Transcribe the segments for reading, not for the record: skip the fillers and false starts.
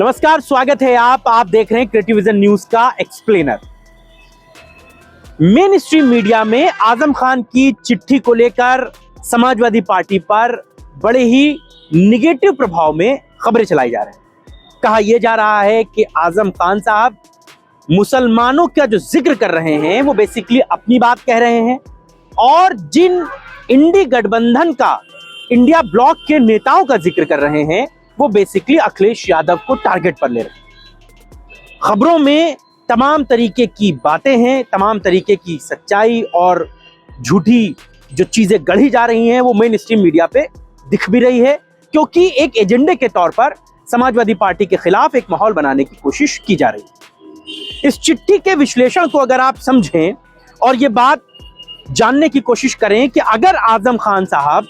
नमस्कार, स्वागत है। आप देख रहे हैं क्रिएटिव विजन न्यूज का एक्सप्लेनर। मेन स्ट्रीम मीडिया में आजम खान की चिट्ठी को लेकर समाजवादी पार्टी पर बड़े ही निगेटिव प्रभाव में खबरें चलाई जा रही हैं। कहा यह जा रहा है कि आजम खान साहब मुसलमानों का जो जिक्र कर रहे हैं वो बेसिकली अपनी बात कह रहे हैं, और जिन इंडी गठबंधन का इंडिया ब्लॉक के नेताओं का जिक्र कर रहे हैं वो बेसिकली अखिलेश यादव को टारगेट पर ले रहे हैं। खबरों में तमाम तरीके की बातें हैं, तमाम तरीके की सच्चाई और झूठी जो चीजें गढ़ी जा रही हैं वो मेन स्ट्रीम मीडिया पे दिख भी रही है, क्योंकि एक एजेंडे के तौर पर समाजवादी पार्टी के खिलाफ एक माहौल बनाने की कोशिश की जा रही है। इस चिट्ठी के विश्लेषण को अगर आप समझें और ये बात जानने की कोशिश करें कि अगर आजम खान साहब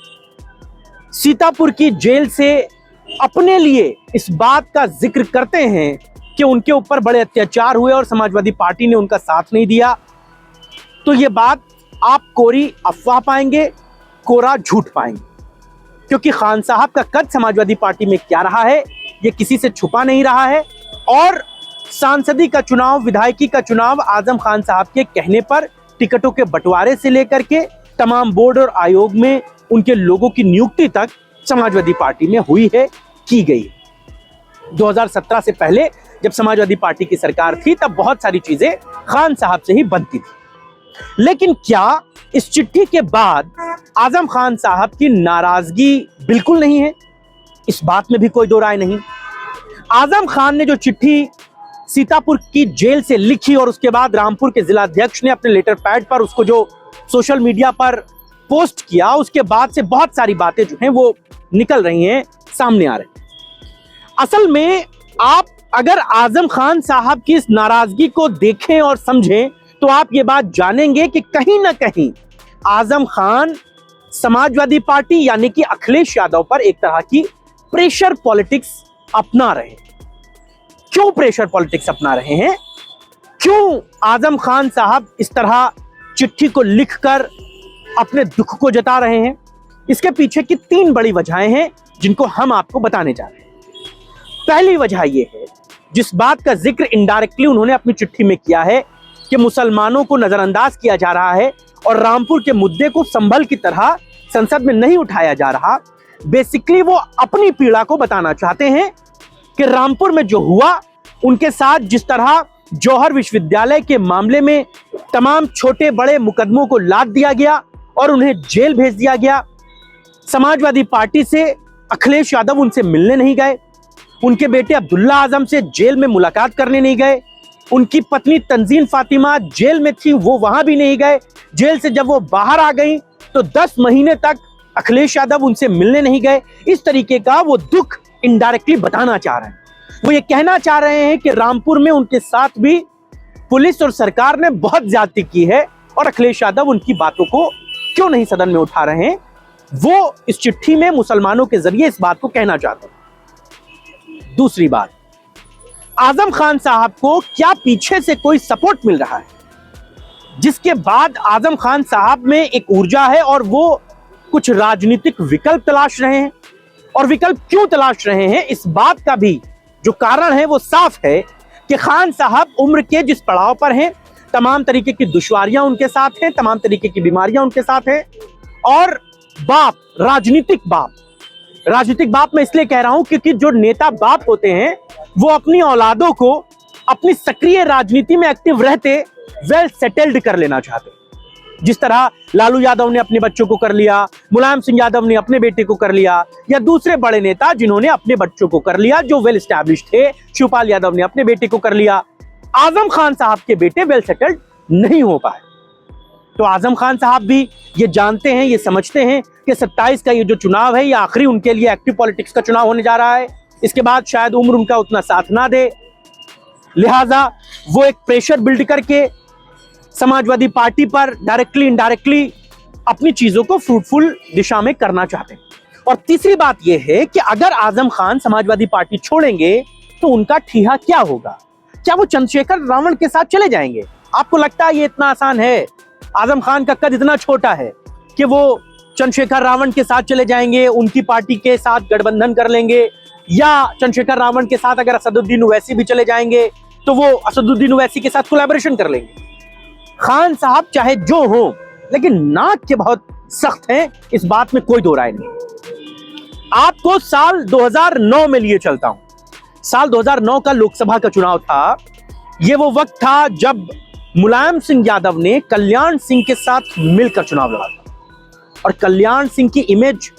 सीतापुर की जेल से अपने लिए इस बात का जिक्र करते हैं कि उनके ऊपर बड़े अत्याचार हुए और समाजवादी पार्टी ने उनका साथ नहीं दिया, तो ये बात आप कोरी अफवाह पाएंगे, कोरा झूठ पाएंगे। क्योंकि खान साहब का कद समाजवादी पार्टी में क्या रहा है ये किसी से छुपा नहीं रहा है, और सांसदी का चुनाव, विधायकी का चुनाव आजम खान साहब के कहने पर टिकटों के बंटवारे से लेकर के तमाम बोर्ड और आयोग में उनके लोगों की नियुक्ति तक समाजवादी पार्टी में हुई है, की गई। 2017 से पहले जब समाजवादी पार्टी की सरकार थी तब बहुत सारी चीजें खान साहब से ही बनती थी। लेकिन क्या इस चिट्ठी के बाद आजम खान साहब की नाराजगी बिल्कुल नहीं है? इस बात में भी कोई दो राय नहीं। आजम खान ने जो चिट्ठी सीतापुर की जेल से लिखी और उसके बाद रामपुर के जिलाध्यक्ष ने अपने लेटर पैड पर उसको जो सोशल मीडिया पर पोस्ट किया, उसके बाद से बहुत सारी बातें जो हैं वो निकल रही हैं, सामने आ रही हैं। असल में आप अगर आजम खान साहब की इस नाराजगी को देखें और समझें तो आप ये बात जानेंगे कि कहीं ना कहीं आजम खान समाजवादी पार्टी यानी कि अखिलेश यादव पर एक तरह की प्रेशर पॉलिटिक्स अपना रहे हैं। क्यों प्रेशर पॉलिटिक्स अपना रहे हैं? क्यों आजम खान साहब इस तरह चिट्ठी को लिखकर अपने दुख को जता रहे हैं? इसके पीछे की 3 बड़ी वजहें हैं जिनको हम आपको बताने जा रहे हैं। पहली वजह यह है, जिस बात का जिक्र इनडायरेक्टली उन्होंने अपनी चिट्ठी में किया है कि मुसलमानों को नजरअंदाज किया जा रहा है और रामपुर के मुद्दे को संभल की तरह संसद में नहीं उठाया जा रहा। बेसिकली वो अपनी पीड़ा को बताना चाहते हैं कि रामपुर में जो हुआ, उनके साथ जिस तरह जौहर विश्वविद्यालय के मामले में तमाम छोटे बड़े मुकदमों को लाद दिया गया और उन्हें जेल भेज दिया गया। समाजवादी पार्टी से अखिलेश यादव उनसे मिलने नहीं गए, उनके बेटे अब्दुल्ला आजम से जेल में मुलाकात करने नहीं गए, उनकी पत्नी तंजीन फातिमा जेल में थी, वो वहां भी नहीं गए। जेल से जब वो बाहर आ गई तो 10 महीने तक अखिलेश यादव उनसे मिलने नहीं गए। इस तरीके का वो दुख इनडायरेक्टली बताना चाह रहे हैं। वो ये कहना चाह रहे हैं कि रामपुर में उनके साथ भी पुलिस और सरकार ने बहुत ज्यादती की है और अखिलेश यादव उनकी बातों को क्यों नहीं सदन में उठा रहे हैं। वो इस चिट्ठी में मुसलमानों के जरिए इस बात को कहना चाहते हैं। दूसरी बात, आजम खान साहब को क्या पीछे से कोई सपोर्ट मिल रहा है, जिसके बाद आजम खान साहब में एक ऊर्जा है और वो कुछ राजनीतिक विकल्प तलाश रहे हैं। और विकल्प क्यों तलाश रहे हैं, इस बात का भी जो कारण है वो साफ है कि खान साहब उम्र के जिस पड़ाव पर हैं, तमाम तरीके की दुश्वारियां उनके साथ हैं, तमाम तरीके की बीमारियां उनके साथ हैं, और बाप, राजनीतिक बाप मैं इसलिए कह रहा हूं क्योंकि जो नेता बाप होते हैं वो अपनी औलादों को अपनी सक्रिय राजनीति में एक्टिव रहते वेल सेटल्ड कर लेना चाहते हैं। जिस तरह लालू यादव ने अपने बच्चों को कर लिया, मुलायम सिंह यादव ने अपने बेटे को कर लिया, या दूसरे बड़े नेता जिन्होंने अपने बच्चों को कर लिया जो वेल एस्टैब्लिश्ड थे, शिवपाल यादव ने अपने बेटे को कर लिया। आजम खान साहब के बेटे वेल सेटल्ड नहीं हो पाए। तो आजम खान साहब भी ये जानते हैं, ये समझते हैं कि 27 का ये जो चुनाव है ये आखिरी उनके लिए एक्टिव पॉलिटिक्स का चुनाव होने जा रहा है। इसके बाद शायद उम्र उनका उतना साथ ना दे, लिहाजा वो एक प्रेशर बिल्ड करके समाजवादी पार्टी पर डायरेक्टली इनडायरेक्टली अपनी चीजों को फ्रूटफुल दिशा में करना चाहते हैं। और तीसरी बात यह है कि अगर आजम खान समाजवादी पार्टी छोड़ेंगे तो उनका ठिहा क्या होगा? क्या वो चंद्रशेखर रावण के साथ चले जाएंगे? आपको लगता है ये इतना आसान है? आजम खान का कद इतना छोटा है कि वो चंद्रशेखर रावण के साथ चले जाएंगे, उनकी पार्टी के साथ गठबंधन कर लेंगे, या चंद्रशेखर रावण के साथ अगर असदुद्दीन ओवैसी भी चले जाएंगे तो वो असदुद्दीन ओवैसी के साथ कोलैबोरेशन कर लेंगे। खान साहब चाहे जो हो, लेकिन नाक के बहुत सख्त हैं, इस बात में कोई दो राय नहीं। आपको साल 2009 में लिए चलता हूं। साल 2009 का लोकसभा का चुनाव था। यह वो वक्त था जब मुलायम सिंह यादव ने कल्याण सिंह के साथ मिलकर चुनाव लड़ा था। और कल्याण सिंह की इमेज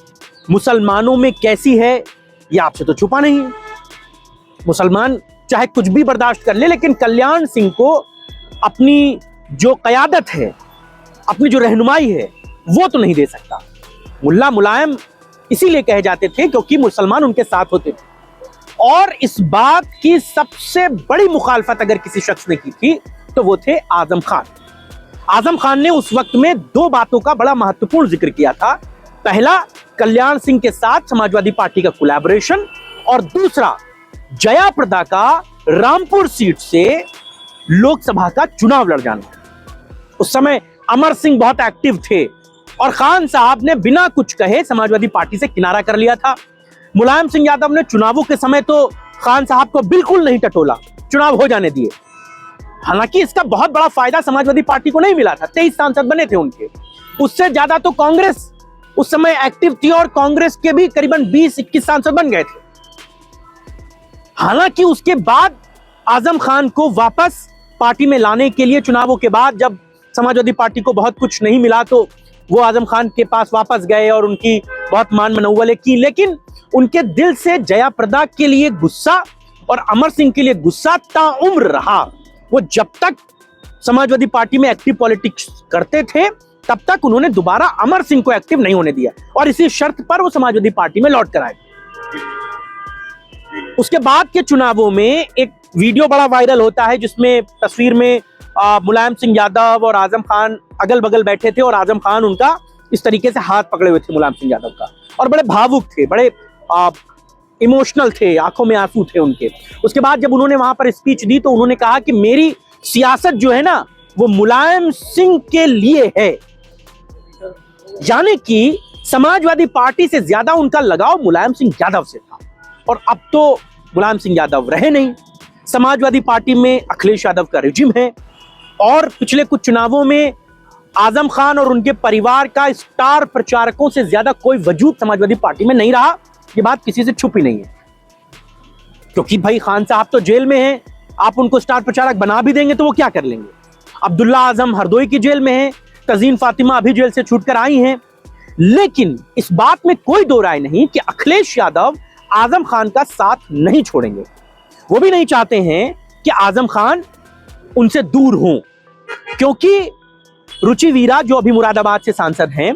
मुसलमानों में कैसी है यह आपसे तो छुपा नहीं है। मुसलमान चाहे कुछ भी बर्दाश्त कर ले, लेकिन कल्याण सिंह को अपनी जो कयादत है, अपनी जो रहनुमाई है, वो तो नहीं दे सकता। मुल्ला मुलायम इसीलिए कहे जाते थे क्योंकि मुसलमान उनके साथ होते थे। और इस बात की सबसे बड़ी मुखालफत अगर किसी शख्स ने की थी तो वो थे आजम खान। आजम खान ने उस वक्त में दो बातों का बड़ा महत्वपूर्ण जिक्र किया था। पहला, कल्याण सिंह के साथ समाजवादी पार्टी का कोलैबोरेशन, और दूसरा, जया प्रदा का रामपुर सीट से लोकसभा का चुनाव लड़ जाना। उस समय अमर सिंह बहुत एक्टिव थे और खान साहब ने बिना कुछ कहे समाजवादी पार्टी से किनारा कर लिया था। मुलायम सिंह यादव ने चुनावों के समय तो खान साहब को बिल्कुल नहीं टटोला, चुनाव हो जाने दिए। हालांकि इसका बहुत बड़ा फायदा समाजवादी पार्टी को नहीं मिला था। 23 सांसद बने थे उनके, उससे ज्यादा तो कांग्रेस उस समय एक्टिव थी और कांग्रेस के भी करीबन 20-21 सांसद बन गए थे। हालांकि उसके बाद आजम खान को वापस पार्टी में लाने के लिए चुनावों के बाद जब समाजवादी पार्टी को बहुत कुछ नहीं मिला तो वो आजम खान के पास वापस गए और उनकी बहुत मान मनौवलें की। लेकिन उनके दिल से जया प्रदा के लिए गुस्सा और अमर सिंह के लिए गुस्सा ताउम्र रहा। वो जब तक समाजवादी पार्टी में एक्टिव पॉलिटिक्स करते थे तब तक उन्होंने दोबारा अमर सिंह को एक्टिव नहीं होने दिया और इसी शर्त पर वो समाजवादी पार्टी में लौट कर आए। उसके बाद के चुनावों में एक वीडियो बड़ा वायरल होता है जिसमें तस्वीर में मुलायम सिंह यादव और आजम खान अगल बगल बैठे थे और आजम खान उनका इस तरीके से हाथ पकड़े हुए थे मुलायम सिंह यादव का, और बड़े भावुक थे, बड़े इमोशनल थे, आंखों में आंसू थे उनके। उसके बाद जब उन्होंने वहां पर स्पीच दी तो उन्होंने कहा कि मेरी सियासत जो है ना वो मुलायम सिंह के लिए है। यानी कि समाजवादी पार्टी से ज्यादा उनका लगाव मुलायम सिंह यादव से था। और अब तो मुलायम सिंह यादव रहे नहीं, समाजवादी पार्टी में अखिलेश यादव का रिजिम है और पिछले कुछ चुनावों में आजम खान और उनके परिवार का स्टार प्रचारकों से ज्यादा कोई वजूद समाजवादी पार्टी में नहीं रहा। ये बात किसी से छुपी नहीं है, क्योंकि भाई खान साहब तो जेल में हैं, आप उनको स्टार प्रचारक बना भी देंगे तो वो क्या कर लेंगे। अब्दुल्ला आजम हरदोई की जेल में है, तजीन फातिमा अभी जेल से छूटकर आई हैं। लेकिन इस बात में कोई दो राय नहीं कि अखिलेश यादव आजम खान का साथ नहीं छोड़ेंगे। वो भी नहीं चाहते हैं कि आजम खान उनसे दूर हों, क्योंकि रुचि वीरा जो अभी मुरादाबाद से सांसद हैं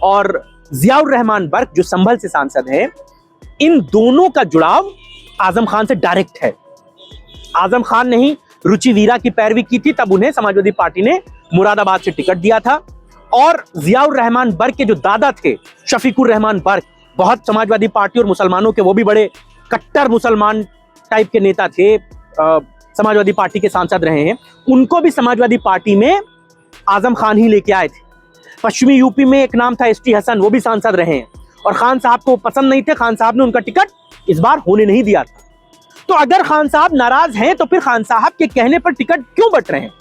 और जियाउर रहमान बर्क जो संभल से सांसद हैं, इन दोनों का जुड़ाव आजम खान से डायरेक्ट है। आजम खान ने ही रुचि वीरा की पैरवी की थी, तब उन्हें समाजवादी पार्टी ने मुरादाबाद से टिकट दिया था। और जियाउर रहमान बर्क के जो दादा थे शफीकुर रहमान बर्क, बहुत समाजवादी पार्टी और मुसलमानों के वो भी बड़े कट्टर मुसलमान टाइप के नेता थे, समाजवादी पार्टी के सांसद रहे हैं। उनको भी समाजवादी पार्टी में आजम खान ही लेके आए थे। पश्चिमी यूपी में एक नाम था एसटी हसन, वो भी सांसद रहे हैं और खान साहब को पसंद नहीं थे। खान साहब ने उनका टिकट इस बार होने नहीं दिया था। तो अगर खान साहब नाराज हैं तो फिर खान साहब के कहने पर टिकट क्यों बंट रहे हैं।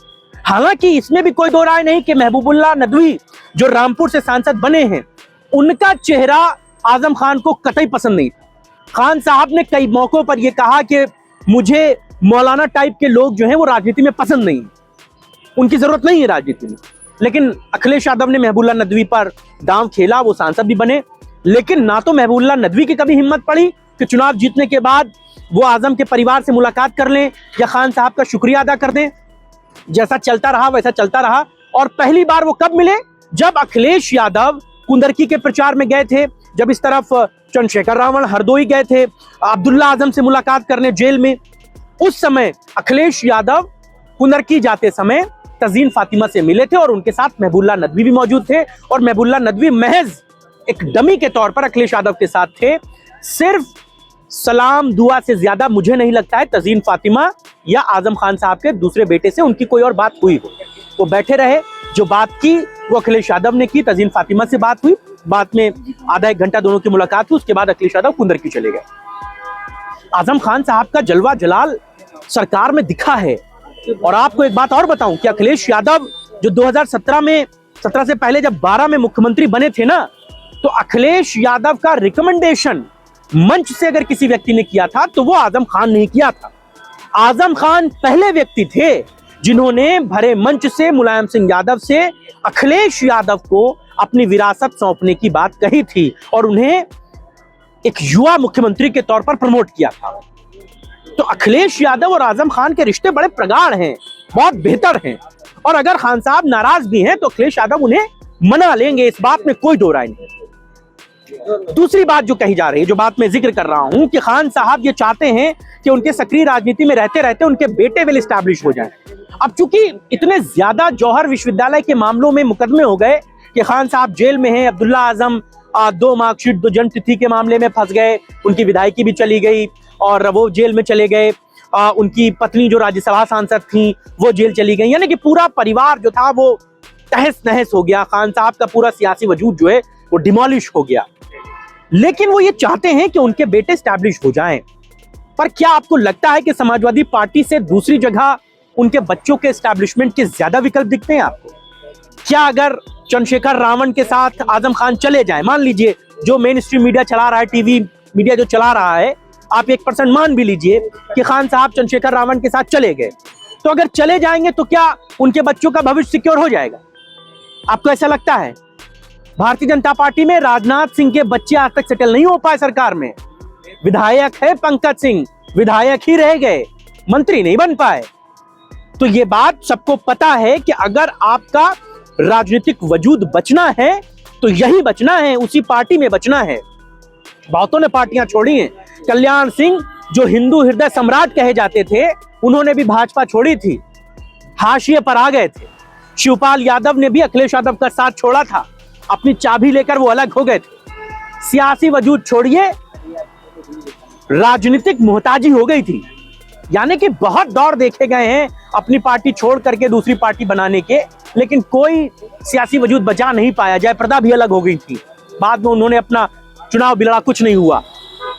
हालांकि इसमें भी कोई दो राय नहीं कि महबूबुल्लाह नदवी जो रामपुर से सांसद बने हैं, उनका चेहरा आजम खान को कतई पसंद नहीं था। खान साहब ने कई मौकों पर यह कहा कि मुझे मौलाना टाइप के लोग जो हैं वो राजनीति में पसंद नहीं, उनकी जरूरत नहीं है राजनीति में। लेकिन अखिलेश यादव ने महबूबुल्लाह नदवी पर दांव खेला, वो सांसद भी बने। लेकिन ना तो महबूबुल्लाह नदवी की कभी हिम्मत पड़ी कि चुनाव जीतने के बाद वो आजम के परिवार से मुलाकात कर लें या खान साहब का शुक्रिया अदा कर दें। जैसा चलता रहा वैसा चलता रहा। और पहली बार वो कब मिले, जब अखिलेश यादव कुंदरकी के प्रचार में गए थे, जब इस तरफ चंद्रशेखर रावण हरदोई गए थे अब्दुल्ला आजम से मुलाकात करने जेल में। उस समय अखिलेश यादव कुंदरकी जाते समय तजीन फातिमा से मिले थे और उनके साथ महबूबुल्लाह नदवी भी मौजूद थे। और महबूबुल्लाह नदवी महज एक डमी के तौर पर अखिलेश यादव के साथ थे। सिर्फ सलाम दुआ से ज्यादा मुझे नहीं लगता है तजीन फातिमा या आजम खान साहब के दूसरे बेटे से उनकी कोई और बात हुई हो। वो बैठे रहे, जो बात की वो अखिलेश यादव ने की, तजीन फातिमा से बात हुई, बाद में आधा एक घंटा दोनों की मुलाकात हुई। उसके बाद अखिलेश यादव कुंदरकी चले गए। आजम खान साहब का जलवा जलाल सरकार में दिखा है। और आपको एक बात और बताऊं कि अखिलेश यादव जो 2017 में 17 से पहले जब 12 में मुख्यमंत्री बने थे ना, तो अखिलेश यादव का रिकमेंडेशन मंच से अगर किसी व्यक्ति ने किया था तो वो आजम खान नहीं किया था। आजम खान पहले व्यक्ति थे जिन्होंने भरे मंच से मुलायम सिंह यादव से अखिलेश यादव को अपनी विरासत सौंपने की बात कही थी और उन्हें एक युवा मुख्यमंत्री के तौर पर प्रमोट किया था। तो अखिलेश यादव और आजम खान के रिश्ते बड़े प्रगाढ़ हैं, बहुत बेहतर हैं। और अगर खान साहब नाराज भी हैं तो अखिलेश यादव उन्हें मना लेंगे, इस बात में कोई दो राय नहीं। दूसरी बात जो कही जा रही है, जो बात मैं जिक्र कर रहा हूं कि खान साहब ये चाहते हैं कि उनके सक्रिय राजनीति में रहते रहते उनके बेटे वेल एस्टैब्लिश हो जाएं। अब चूंकि इतने ज्यादा जौहर विश्वविद्यालय के मामलों में मुकदमे हो गए कि खान साहब जेल में हैं, अब्दुल्ला आजम 2 मार्कशीट 2 जन्मतिथि के मामले में फंस गए, उनकी विधायकी भी चली गई और वो जेल में चले गए। उनकी पत्नी जो राज्यसभा सांसद थी वो जेल चली गई, यानी कि पूरा परिवार जो था वो तहस नहस हो गया। खान साहब का पूरा सियासी वजूद जो है वो डिमोलिश हो गया। लेकिन वो ये चाहते हैं कि उनके बेटे स्टैब्लिश हो जाएं। पर क्या आपको लगता है कि समाजवादी पार्टी से दूसरी जगह उनके बच्चों के एस्टैब्लिशमेंट के ज्यादा विकल्प दिखते हैं आपको? क्या अगर चंद्रशेखर रावण के साथ आजम खान चले जाएं, मान लीजिए जो मेन स्ट्रीम मीडिया चला रहा है, टीवी मीडिया जो चला रहा है, आप 1% मान भी लीजिए कि खान साहब चंद्रशेखर रावण के साथ चले गए, तो अगर चले जाएंगे तो क्या उनके बच्चों का भविष्य सिक्योर हो जाएगा? आपको ऐसा लगता है? भारतीय जनता पार्टी में राजनाथ सिंह के बच्चे आज तक सेटल नहीं हो पाए सरकार में। विधायक है पंकज सिंह, विधायक ही रह गए, मंत्री नहीं बन पाए। तो ये बात सबको पता है कि अगर आपका राजनीतिक वजूद बचना है तो यही बचना है, उसी पार्टी में बचना है। बहुतों ने पार्टियां छोड़ी हैं। कल्याण सिंह जो हिंदू हृदय सम्राट कहे जाते थे, उन्होंने भी भाजपा छोड़ी थी, हाशिए पर आ गए थे। शिवपाल यादव ने भी अखिलेश यादव का साथ छोड़ा था, अपनी चाबी लेकर वो अलग हो गए थे। सियासी वजूद छोड़िए, राजनीतिक मोहताजी हो गई थी। यानी कि बहुत दौर देखे गए हैं अपनी पार्टी छोड़ करके दूसरी पार्टी बनाने के, लेकिन कोई सियासी वजूद बचा नहीं पाया। जयप्रदा भी अलग हो गई थी, बाद में उन्होंने अपना चुनाव बिगड़ा, कुछ नहीं हुआ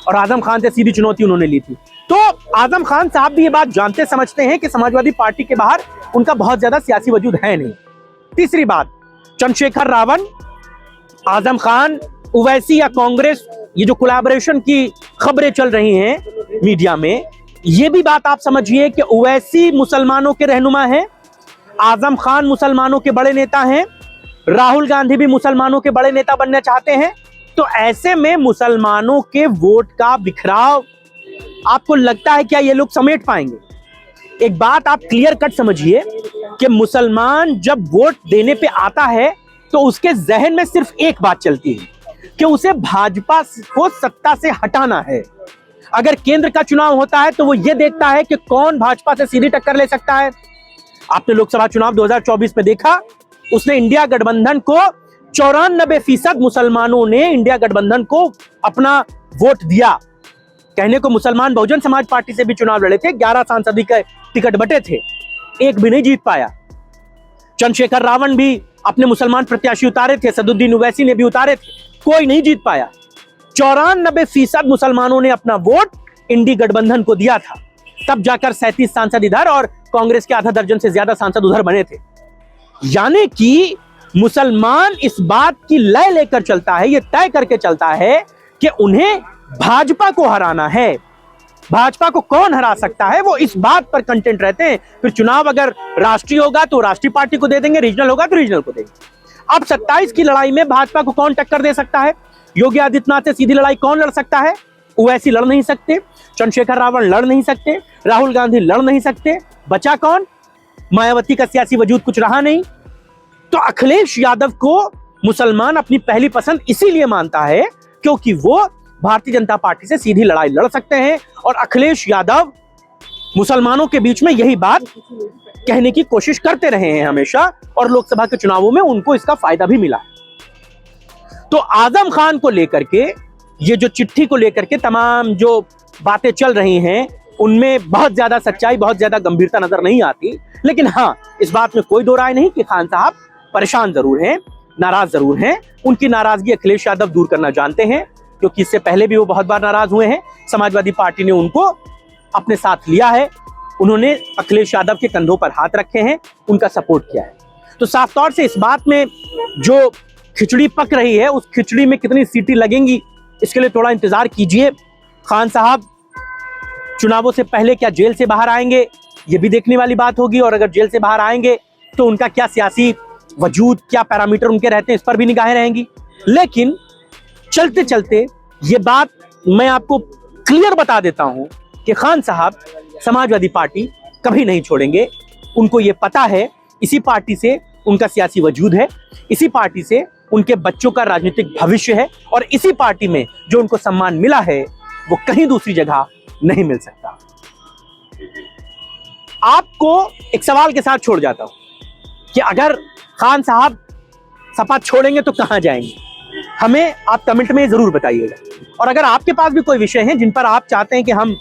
और आजम खान से सीधी चुनौती उन्होंने ली थी। तो आजम खान साहब भी ये बात जानते समझते हैं कि समाजवादी पार्टी के बाहर उनका बहुत ज्यादा सियासी वजूद है नहीं। तीसरी बात, चंद्रशेखर रावण, आजम खान, ओवैसी या कांग्रेस, ये जो कोलैबोरेशन की खबरें चल रही हैं मीडिया में, ये भी बात आप समझिए कि ओवैसी मुसलमानों के रहनुमा हैं, आजम खान मुसलमानों के बड़े नेता हैं, राहुल गांधी भी मुसलमानों के बड़े नेता बनना चाहते हैं। तो ऐसे में मुसलमानों के वोट का बिखराव आपको लगता है क्या ये लोग समेट पाएंगे? एक बात आप क्लियर कट समझिए कि मुसलमान जब वोट देने पे आता है तो उसके जहन में सिर्फ एक बात चलती है कि उसे भाजपा को सत्ता से हटाना है। अगर केंद्र का चुनाव होता है तो वो ये देखता है कि कौन भाजपा से सीधी टक्कर ले सकता है। आपने लोकसभा चुनाव 2024 में देखा, उसने इंडिया गठबंधन को 94% मुसलमानों ने इंडिया गठबंधन को अपना वोट दिया। कहने को मुसलमान बहुजन समाज पार्टी से भी चुनाव लड़े थे, 11 सांसदीय के टिकट बटे थे, एक भी नहीं जीत पाया। चंद्रशेखर रावण भी अपने मुसलमान प्रत्याशी उतारे थे, सदुद्दीन ओवैसी ने भी उतारे थे, कोई नहीं जीत पाया। 94% मुसलमानों ने अपना वोट इंडी गठबंधन को दिया था, तब जाकर 37 सांसद इधर और कांग्रेस के आधा दर्जन से ज्यादा सांसद उधर बने थे। यानी कि मुसलमान इस बात की लय लेकर चलता है, ये तय करके चलता है कि उन्हें भाजपा को हराना है। भाजपा को कौन हरा सकता है, वो इस बात पर कंटेंट रहते हैं। फिर चुनाव अगर राष्ट्रीय होगा तो राष्ट्रीय पार्टी को दे देंगे, रीजनल होगा तो रीजनल को देंगे। अब 27 की लड़ाई में भाजपा को कौन टक्कर दे सकता है? योगी आदित्यनाथ से सीधी लड़ाई कौन लड़ सकता है? ओवैसी लड़ नहीं सकते, चंद्रशेखर रावण लड़ नहीं सकते, राहुल गांधी लड़ नहीं सकते, बचा कौन? मायावती का सियासी वजूद कुछ रहा नहीं। तो अखिलेश यादव को मुसलमान अपनी पहली पसंद इसीलिए मानता है क्योंकि वो भारतीय जनता पार्टी से सीधी लड़ाई लड़ सकते हैं। और अखिलेश यादव मुसलमानों के बीच में यही बात कहने की कोशिश करते रहे हैं हमेशा, और लोकसभा के चुनावों में उनको इसका फायदा भी मिला। तो आजम खान को लेकर के, ये जो चिट्ठी को लेकर के तमाम जो बातें चल रही हैं, उनमें बहुत ज्यादा सच्चाई, बहुत ज्यादा गंभीरता नजर नहीं आती। लेकिन हाँ, इस बात में कोई दो राय नहीं कि खान साहब परेशान जरूर हैं, नाराज जरूर हैं। उनकी नाराजगी अखिलेश यादव दूर करना जानते हैं। क्योंकि इससे पहले भी वो बहुत बार नाराज हुए हैं। समाजवादी पार्टी ने उनको अपने साथ लिया है, उन्होंने अखिलेश यादव के कंधों पर हाथ रखे हैं, उनका सपोर्ट किया है। तो साफ तौर से इस बात में जो खिचड़ी पक रही है, उस खिचड़ी में कितनी सीटी लगेंगी इसके लिए थोड़ा इंतजार कीजिए। खान साहब चुनावों से पहले क्या जेल से बाहर आएंगे, ये भी देखने वाली बात होगी, और अगर जेल से बाहर आएंगे तो उनका क्या सियासी वजूद, क्या पैरामीटर उनके रहते हैं, इस पर भी निगाहें रहेंगी। लेकिन चलते चलते ये बात मैं आपको क्लियर बता देता हूं कि खान साहब समाजवादी पार्टी कभी नहीं छोड़ेंगे। उनको ये पता है इसी पार्टी से उनका सियासी वजूद है, इसी पार्टी से उनके बच्चों का राजनीतिक भविष्य है, और इसी पार्टी में जो उनको सम्मान मिला है वो कहीं दूसरी जगह नहीं मिल सकता। आपको एक सवाल के साथ छोड़ जाता हूं कि अगर खान साहब सपा छोड़ेंगे तो कहां जाएंगे, हमें आप कमेंट में जरूर बताइएगा। और अगर आपके पास भी कोई विषय हैं जिन पर आप चाहते हैं कि हम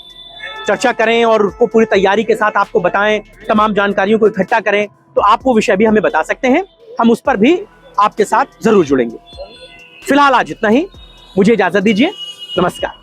चर्चा करें और उसको पूरी तैयारी के साथ आपको बताएं, तमाम जानकारियों को इकट्ठा करें, तो आप वो विषय भी हमें बता सकते हैं, हम उस पर भी आपके साथ जरूर जुड़ेंगे। फिलहाल आज इतना ही, मुझे इजाजत दीजिए, नमस्कार।